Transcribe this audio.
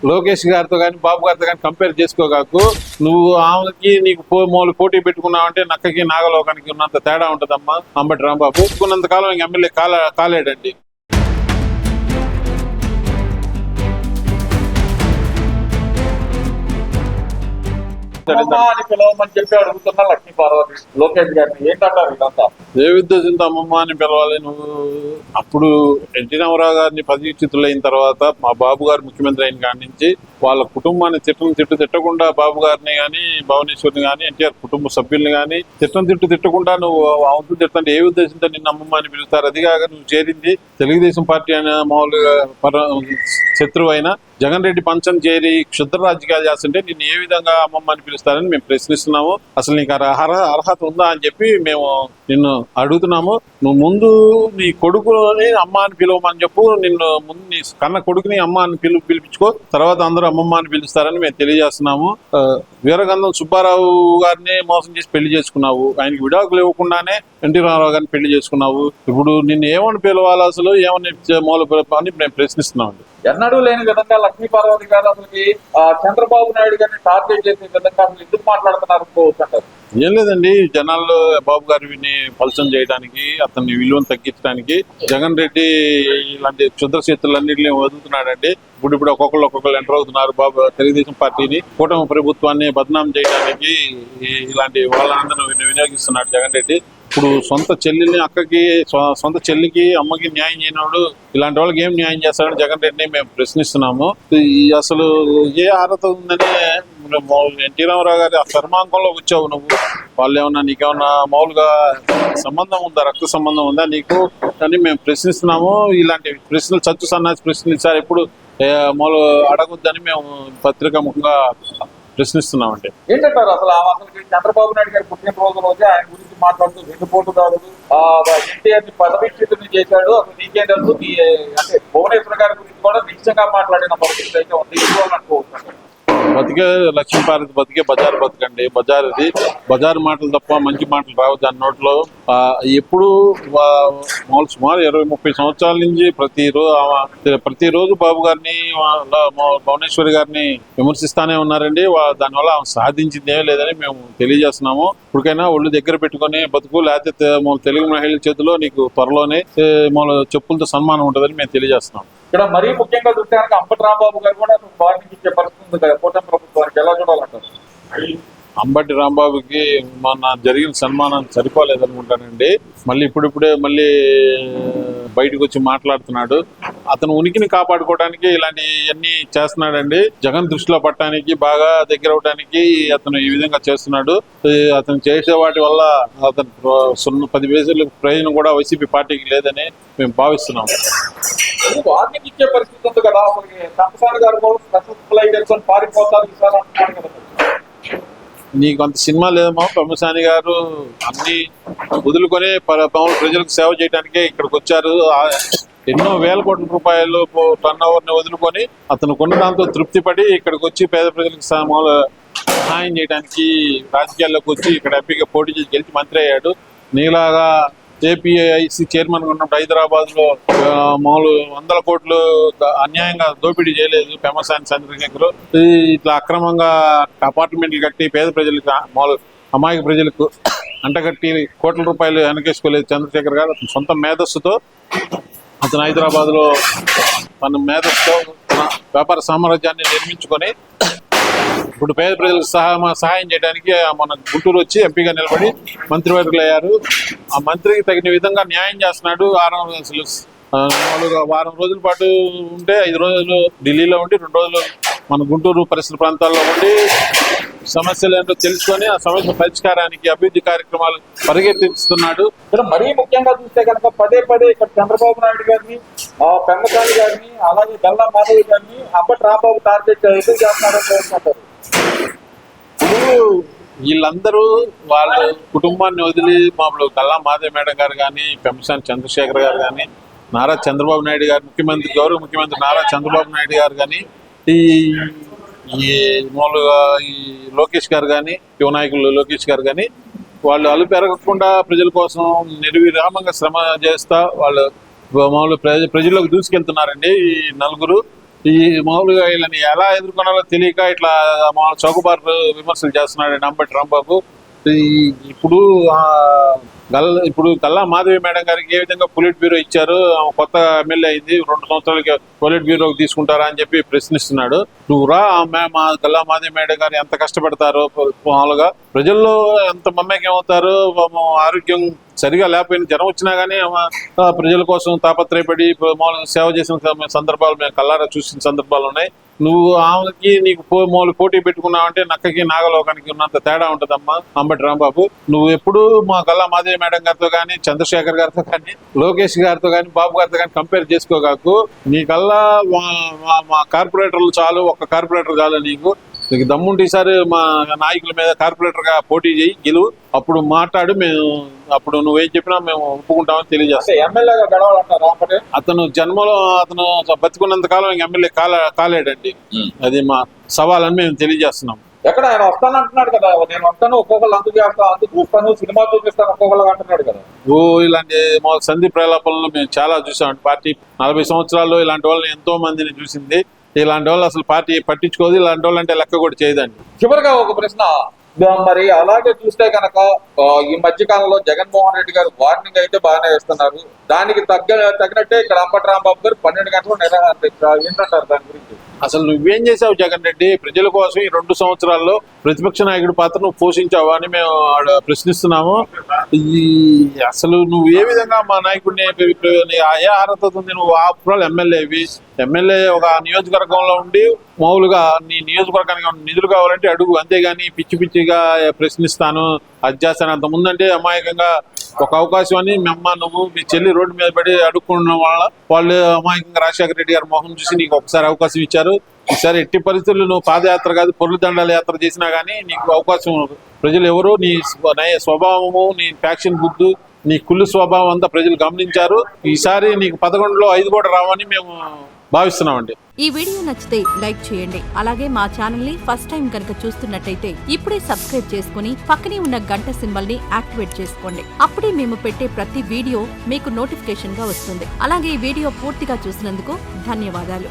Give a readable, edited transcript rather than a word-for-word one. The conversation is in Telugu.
లోకేష్ గారితో కానీ బాబు గారితో కానీ కంపేర్ చేసుకోగాకు. నువ్వు ఆమెకి నీకు పోటీ పెట్టుకున్నావంటే నక్కకి నాగలోకానికి ఉన్నంత తేడా ఉంటుందమ్మా. అంబటి రాంబాబు ఒప్పుకున్నంత కాలం ఇంక ఎమ్మెల్యే కాలేడండి. అని పిలవమని చెప్పి అడుగుతున్నా లక్ష్మీ పార్వతి లోకేష్ గారిని. ఏంటంటారు ఇదంతా? ఏ ఉద్దేశంతో అమ్మమ్మ అని పిలవాలి నువ్వు? అప్పుడు ఎన్టీ రామారావు గారిని పదవీచ్యుతులైన తర్వాత మా బాబు గారు ముఖ్యమంత్రి అయిన కాడి నుంచి వాళ్ళ కుటుంబాన్ని తిట్టకుండా బాబు గారిని కానీ భువనేశ్వర్ని కానీ ఎన్టీఆర్ కుటుంబ సభ్యుల్ని కానీ తిట్టకుండా నువ్వు అవతు తిట్టంటే ఏ ఉద్దేశంతో నిన్ను అమ్మమ్మ అని పిలుస్తారు? అదిగాక నువ్వు చేరింది తెలుగుదేశం పార్టీ అనే మామూలుగా శత్రువు అయినా జగన్ రెడ్డి పంచం చేరి క్షుద్ర రాజకీయాలు చేస్తుంటే నిన్ను ఏ విధంగా అమ్మమ్మ అని పిలుస్తారని మేము ప్రశ్నిస్తున్నాము. అసలు నీకు అర్హత ఉందా అని చెప్పి మేము నిన్ను అడుగుతున్నాము. నువ్వు ముందు నీ కొడుకుని అమ్మ అని పిలవమని చెప్పు. నిన్ను ముందు నీ కన్న కొడుకుని అమ్మ అని పిలిపించుకో, తర్వాత అందరూ అమ్మమ్మ అని పిలుస్తారని మేము తెలియజేస్తున్నాము. వీరగంధం సుబ్బారావు గారిని మోసం చేసి పెళ్లి చేసుకున్నావు. ఆయనకి విడాకులు ఇవ్వకుండానే ఎన్టీ రామారావు గారిని పెళ్లి చేసుకున్నావు. ఇప్పుడు నిన్ను ఏమని పిలవాలి అసలు, ఏమని అని మేము ప్రశ్నిస్తున్నాం. ఎన్నడూ లేని విధంగా లక్ష్మీ పార్వతి గారు అసలుకి చంద్రబాబు నాయుడు గారిని టార్గెట్ చేసే విధంగా అసలు ఎందుకు మాట్లాడుతున్నారు అంటారు? ఏం లేదండి, జనాల్లో బాబు గారిని పలసం చేయడానికి, అతన్ని విలువను తగ్గించడానికి జగన్ రెడ్డి ఇలాంటి క్షుద్ర చేతులన్నింటినీ వదులుతున్నాడండి. ఇప్పుడు ఒక్కొక్కరు ఎంటర్ అవుతున్నారు. బాబు తెలుగుదేశం పార్టీని, కూటమి ప్రభుత్వాన్ని బదనాం చేయడానికి ఇలాంటి వాళ్ళందరూ వినియోగిస్తున్నాడు జగన్ రెడ్డి. ఇప్పుడు సొంత చెల్లిని అక్కకి, సొంత చెల్లికి అమ్మకి న్యాయం చేయనోడు ఇలాంటి వాళ్ళకి ఏం న్యాయం చేస్తాడని జగన్ రెడ్డిని మేము ప్రశ్నిస్తున్నాము. అసలు ఏ అర్హత ఉందని ఎన్టీ రామారావు గారి ఆ చర్మాంకంలో వచ్చావు నువ్వు. వాళ్ళు ఏమన్నా నీకేమన్నా మామూలుగా సంబంధం ఉందా, రక్త సంబంధం ఉందా నీకు అని మేము ప్రశ్నిస్తున్నాము. ఇలాంటి ప్రశ్నలు చచ్చు సన్నాసి ప్రశ్నలు సార్ ఎప్పుడు మామూలు అడగొద్దని మేము పత్రికా ముఖంగా ప్రశ్నిస్తున్నామండి. ఏంటంటారు అసలు అసలు చంద్రబాబు నాయుడు గారి పుట్టినరోజు రోజే ఆయన గురించి మాట్లాడుతూ వెన్నుపోటుదారుడు ఎన్టీఆర్ ని పదవీచ్యుతుని చేశాడు, అసలు నీకేం తెలుసు, అంటే భువనేశ్వర్ గారి గురించి కూడా నిశ్చయంగా మాట్లాడిన పరిస్థితి అయితే ఉంది. అనుకోవచ్చు బతికే లక్ష్మీపార్వతి బతికే బజారు బతకండి. బజారు మాటలు తప్ప మంచి మాటలు రావు దాని నోట్లో. ఎప్పుడు సుమారు 20-30 సంవత్సరాల నుంచి ప్రతిరోజు బాబు గారిని భువనేశ్వరి గారిని విమర్శిస్తానే ఉన్నారండి. దానివల్ల సాధించింది ఏమీ లేదని మేము తెలియజేస్తున్నాము. ఇప్పటికైనా ఒళ్ళు దగ్గర పెట్టుకుని బతుకు, లేకపోతే తెలుగు మహిళల చేతిలో నీకు త్వరలోనే చెప్పులతో సన్మానం ఉంటుందని మేము తెలియజేస్తున్నాం. ఇక్కడ మరీ ముఖ్యంగా చూడటానికి అంబటి రాంబాబు గారు కూడా వార్నింగ్ ఇచ్చే పరిస్థితి ఉంది కదా కూటమి ప్రభుత్వానికి, ఎలా చూడాలంటారు? అంబటి రాంబాబుకి మొన్న జరిగిన సన్మానం సరిపోలేదనుకుంటానండి. ఇప్పుడిప్పుడే బయటకు వచ్చి మాట్లాడుతున్నాడు. అతను ఉనికిని కాపాడుకోవడానికి ఇలాంటివన్నీ చేస్తున్నాడండి. జగన్ దృష్టిలో పట్టడానికి, బాగా దగ్గర అవడానికి అతను ఈ విధంగా చేస్తున్నాడు. అతను చేసే వాటి వల్ల అతను 10 పైసలు ప్రయోజనం కూడా వైసీపీ పార్టీకి లేదని మేము భావిస్తున్నాం. వార్నింగ్ ఇచ్చే పరిస్థితి ఉంది కదా, తప్పసాని గారు కూడా పారిపోతారు ఈసారి అంటున్నారు కదా. నీకు అంత సినిమా లేదమ్మా. పెమ్మసాని గారు అన్ని వదులుకొని ప్రజలకు సేవ చేయడానికే ఇక్కడికి వచ్చారు. ఎన్నో వేల కోట్ల రూపాయలు టర్న్ ఓవర్ని వదులుకొని అతను కొన్న దాంతో తృప్తి పడి ఇక్కడికి వచ్చి పేద ప్రజలకు సహాయం చేయడానికి రాజకీయాల్లోకి వచ్చి ఇక్కడ ఎంపీగా పోటీ చేసి గెలిచి మంత్రి అయ్యాడు. నీలాగా ఏపీఐసి చైర్మన్ ఉన్నప్పుడు హైదరాబాద్ లో మామూలు 100 కోట్లు అన్యాయంగా దోపిడీ చేయలేదు పెమ్మసాని చంద్రశేఖర్. ఇట్లా అక్రమంగా అపార్ట్మెంట్లు కట్టి పేద ప్రజలకు, మామూలు అమాయక ప్రజలకు అంటగట్టి కోట్ల రూపాయలు వెనకేసుకోలేదు చంద్రశేఖర్ గారు. అతని సొంత మేధస్సుతో అతను హైదరాబాద్ లో తన మేధస్సుతో తన వ్యాపార సామ్రాజ్యాన్ని నిర్మించుకొని ఇప్పుడు పేద ప్రజలకు సహాయం చేయడానికి మన గుంటూరు వచ్చి ఎంపీగా నిలబడి మంత్రివర్గులు అయ్యారు. ఆ మంత్రికి తగిన విధంగా న్యాయం చేస్తున్నాడు. మామూలుగా వారం రోజుల పాటు ఉంటే 5 రోజులు ఢిల్లీలో ఉండి 2 రోజులు మన గుంటూరు పరిసర ప్రాంతాల్లో ఉండి సమస్యలు ఏంటో తెలుసుకొని ఆ సమస్య పరిష్కారానికి అభివృద్ధి కార్యక్రమాలు పరిగెత్తిస్తున్నాడు. ఇక్కడ మరీ ముఖ్యంగా చూస్తే కనుక పదే ఇక్కడ చంద్రబాబు నాయుడు గారిని, పెమ్మసాని గారిని, అలాగే గల్లా మాధవి గారిని అంబటి రాంబాబు టార్గెట్ ఎందుకు చేస్తున్నారని చూస్తున్నారు. వీళ్ళందరూ వాళ్ళ కుటుంబాన్ని వదిలి మామూలు గల్లా మాధవి మేడం గారు కానీ, పెమ్మసాని చంద్రశేఖర్ గారు కానీ, నారా చంద్రబాబు నాయుడు గారు గౌరవ ముఖ్యమంత్రి నారా చంద్రబాబు నాయుడు గారు కానీ, ఈ మామూలుగా ఈ లోకేష్ గారు కానీ, యువ నాయకులు లోకేష్ గారు కానీ, వాళ్ళు అలుపు ఎరగకుండా ప్రజల కోసం నిర్విరామంగా శ్రమ చేస్తా వాళ్ళు మామూలు ప్రజల్లోకి దూసుకెళ్తున్నారండి. ఈ నలుగురు ఈ మామూలుగా వీళ్ళని ఎలా ఎదుర్కొనాలో తెలియక ఇట్లా మామూలు చౌకబారు విమర్శలు చేస్తున్నాడు అంబటి రాంబాబు. ఇప్పుడు ఇప్పుడు గల్లా మాధవి మేడం గారికి ఏ విధంగా పొలిట్ బ్యూరో ఇచ్చారు, కొత్త ఎమ్మెల్యే అయింది 2 సంవత్సరాలకి పొలిట్ బ్యూరోకి తీసుకుంటారా అని చెప్పి ప్రశ్నిస్తున్నాడు. నువ్వు రా, మా గల్లా మాధవి మేడం గారు ఎంత కష్టపడతారో, మామూలుగా ప్రజల్లో ఎంత మమ్మకం అవుతారు, ఆరోగ్యం సరిగా లేకపోయినా జ్వరం వచ్చినా కానీ ప్రజల కోసం తాపత్రయపడి మామూలుగా సేవ చేసిన సందర్భాలు మేము కల్లారా చూసిన సందర్భాలు ఉన్నాయి. నువ్వు ఆమెకి నీకు మామూలు పోటీ పెట్టుకున్నావంటే నక్కకి నాగలోకానికి ఉన్నంత తేడా ఉంటుందమ్మా అంబటి రాంబాబు. నువ్వు ఎప్పుడు మా గల్లా మాధవి మేడం గారితో కానీ, చంద్రశేఖర్ గారితో కానీ, లోకేష్ గారితో కానీ, బాబు గారితో కానీ కంపేర్ చేసుకోగాకు. నీకల్లా మా కార్పొరేటర్లు చాలు, ఒక్క కార్పొరేటర్ చాలు నీకు దమ్ముంటే ఈసారి మా నాయకుల మీద కార్పొరేటర్ గా పోటీ చేయి, గెలువు, అప్పుడు మాట్లాడు. మేము అప్పుడు నువ్వేం చెప్పినా మేము ఒప్పుకుంటామని తెలియజేస్తాం. ఎమ్మెల్యేగా గడవాలంటారు. అతను జన్మలో అతను బతికున్నంత కాలం ఎమ్మెల్యే కాలేడండి. అది మా సవాలని మేము తెలియజేస్తున్నాం. ఎక్కడ ఆయన వస్తానంటున్నాడు కదా, నేను వస్తాను, ఒక్కొక్కరు అందు చేస్తాను, అందు చూస్తాను, సినిమా చూపిస్తాను ఒక్కొక్కరు అంటున్నాడు కదా. ఇలాంటి మా సంధి ప్రలాపనలు మేము చాలా చూసామండి. పార్టీ 40 సంవత్సరాల్లో ఇలాంటి వాళ్ళని ఎంతో మందిని చూసింది. ఇలాంటి వాళ్ళు అసలు పార్టీ పట్టించుకోదు, ఇలాంటి వాళ్ళు అంటే లెక్క కూడా చేయదండి. చివరిగా ఒక ప్రశ్న, మరి అలాగే చూస్తే కనుక ఈ మధ్య కాలంలో జగన్మోహన్ రెడ్డి గారు వార్నింగ్ అయితే బాగానే వేస్తున్నారు. దానికి తగినట్టే ఇక్కడ అంబటి రాంబాబు గారు 12 గంటలు ఏంటంటారు దాని గురించి? అసలు నువ్వేం చేసావు జగన్ రెడ్డి? ప్రజల కోసం ఈ 2 సంవత్సరాల్లో ప్రతిపక్ష నాయకుడి పాత్ర నువ్వు పోషించావా అని మేము ప్రశ్నిస్తున్నాము. అసలు నువ్వు ఏ విధంగా మా నాయకుడిని ఏ అర్హత ఉంది? నువ్వు ఆఫ్టర్ ఎమ్మెల్యే ఒక నియోజకవర్గంలో ఉండి మామూలుగా నీ నియోజకవర్గానికి నిధులు కావాలంటే అడుగు, అంతేగాని పిచ్చి పిచ్చిగా ప్రశ్నిస్తాను అది చేస్తాను అంత ముందంటే అమాయకంగా ఒక అవకాశం అని నువ్వు మీ చెల్లి రోడ్డు మీద పడి అడుక్కున్న వాళ్ళు అమాయకంగా రాజశేఖర రెడ్డి గారి మొహం చూసి నీకు ఒకసారి అవకాశం ఇచ్చారు. ఈసారి ఎట్టి పరిస్థితుల్లో నువ్వు పాదయాత్ర కాదు పొర్లు దండాల యాత్ర చేసినా కానీ నీకు అవకాశం, ప్రజలు ఎవరు నీ స్వభావము, నీ ఫ్యాక్షన్ బుద్ధు, నీ కుళ్ళు స్వభావం అంతా ప్రజలు గమనించారు. ఈసారి నీకు 11లో 5 కూడా రావని మేము భావిస్తున్నామండి. ఈ వీడియో నచ్చితే లైక్ చేయండి. అలాగే మా ఛానల్ ని ఫస్ట్ టైం కనుక చూస్తున్నట్టయితే ఇప్పుడే సబ్స్క్రైబ్ చేసుకుని పక్కనే ఉన్న గంట సింబల్ ని యాక్టివేట్ చేసుకోండి. అప్పుడే మేము పెట్టే ప్రతి వీడియో మీకు నోటిఫికేషన్ గా వస్తుంది. అలాగే ఈ వీడియో పూర్తిగా చూసినందుకు ధన్యవాదాలు.